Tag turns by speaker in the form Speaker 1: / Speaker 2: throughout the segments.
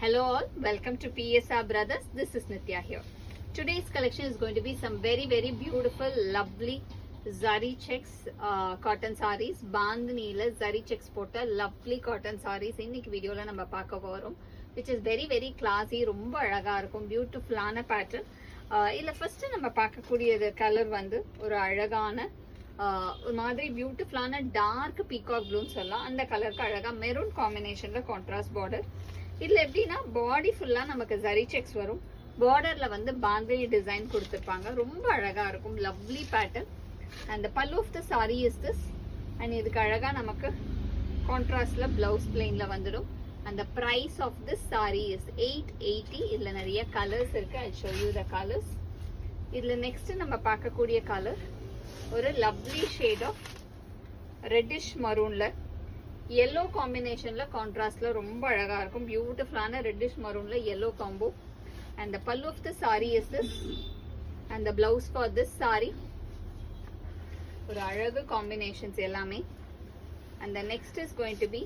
Speaker 1: Hello all, welcome to PSR Brothers. This is Nitya here. Today's collection is going to be some very beautiful, lovely zari checks cotton sarees. Bandhaniila zari checks போட்ட lovely cotton sarees இன்னைக்கு வீடியோல நம்ம பார்க்க போறோம், which is very classy, ரொம்ப அழகா இருக்கும், beautiful ஆன pattern. இல்ல ஃபர்ஸ்ட் நம்ம பார்க்கக்கூடிய கலர் வந்து ஒரு அழகான ஒரு மாதிரி பியூட்டிஃபுல்லான டார்க் பீகாக் ப்ளூன்னு சொல்லலாம். அந்த கலருக்கு அழகா மெரூன் காம்பினேஷன்ல கான்ட்ராஸ்ட் பார்டர். இதுல எப்படின்னா பாடி ஃபுல்லா நமக்கு ஜரி செக்ஸ் வரும், பார்டர்ல வந்து பாந்தினி டிசைன் கொடுத்துருப்பாங்க, ரொம்ப அழகா இருக்கும், lovely pattern. And pallu of the sari is this. And இதுக்கு அழகா நமக்கு கான்ட்ராஸ்ட்ல பிளவுஸ் பிளெயின்ல வந்துடும். அந்த price of this sari is 880. இதுல நிறைய கலர்ஸ் இருக்கு, I show you the colours. இதுல நெக்ஸ்ட் நம்ம பார்க்கக்கூடிய கலர் ஒரு லவ்லி ஷேட் ஆஃப் ரெட்டிஷ் மரூன்ல yellow காம்பினேஷன்ல கான்ட்ராஸ்ட்ல ரொம்ப அழகா இருக்கும், பியூட்டிஃபுல்லான ரெட்டிஷ் மரூன்ல yellow combo. and the pallu of the saree is this and the blouse for this saree ஒரு அழகு காம்பினேஷன்ஸ் எல்லாமே. and the next is going to be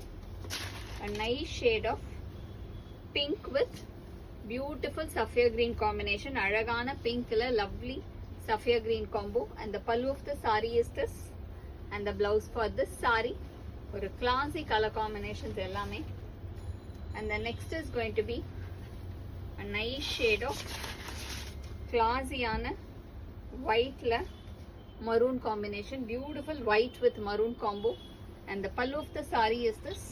Speaker 1: a nice shade of pink with beautiful sapphire green combination. அழகான பிங்க்ல lovely sapphire green combo. and the pallu of the saree is this and the blouse for this saree ஒரு classy color combinations எல்லாமே. and the next is going to be a nice shade of classy ஆன whiteல maroon combination, beautiful white with maroon combo. and the pallu of the saree is this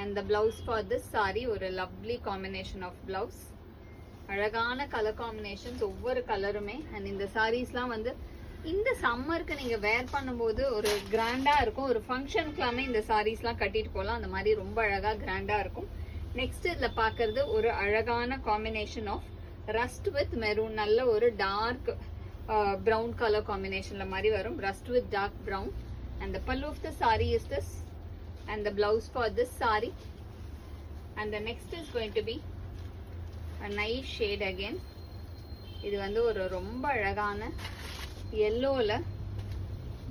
Speaker 1: and the blouse for this saree ஒரு lovely combination of blouse. அழகான colour combinations ஒவ்வொரு கலருமே. And இந்த சாரீஸ்லாம் வந்து இந்த சம்மருக்கு நீங்க வேர் பண்ணும்போது ஒரு கிராண்டா இருக்கும், ஒரு ஃபங்க்ஷனுக்குலாமே இந்த சாரீஸ்லாம் கட்டிட்டு போகலாம், அந்த மாதிரி ரொம்ப அழகா கிராண்டா இருக்கும். நெக்ஸ்ட் இதுல பாக்குறது ஒரு அழகான combination of rust with maroon, நல்ல ஒரு டார்க் பிரவுன் கலர் காம்பினேஷன்ல மாதிரி வரும், rust with dark brown. And the pallu of the saree is this and the blouse for this saree. and the next is going to be a nice shade again. இது வந்து ஒரு ரொம்ப அழகான yellowல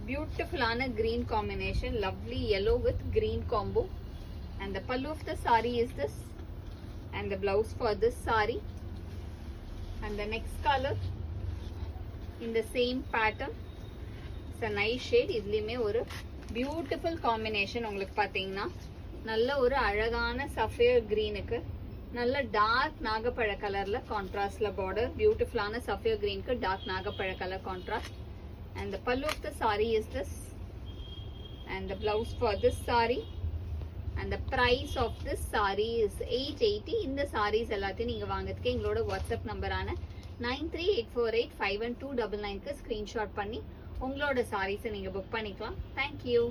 Speaker 1: பியூட்டிஃபுல்லான green combination, lovely yellow with green combo. and the pallu of the saree is this and the blouse for this saree. and the next color in the same pattern, it's a nice shade. இதுலயுமே ஒரு beautiful combination. உங்களுக்கு பாத்தீங்கன்னா நல்ல ஒரு அழகான sapphire கிரீனுக்கு நல்ல dark நாகப்பழ கலர்ல கான்ட்ராஸ்ட்ல பார்டர், பியூட்டிஃபுல்லான சஃபியர் கிரீனுக்கு டார்க் நாகப்பழ colour contrast. and the pallu of the saree is this and the blouse for this saree. and the price of this saree is 880. இந்த sarees எல்லாத்தையும் நீங்க வாங்குறதுக்கு எங்களோட வாட்ஸ்அப் நம்பரான 9384851299க்கு ஸ்கிரீன்ஷாட் பண்ணி உங்களோட sarees நீங்க புக் பண்ணிக்கலாம். Thank you.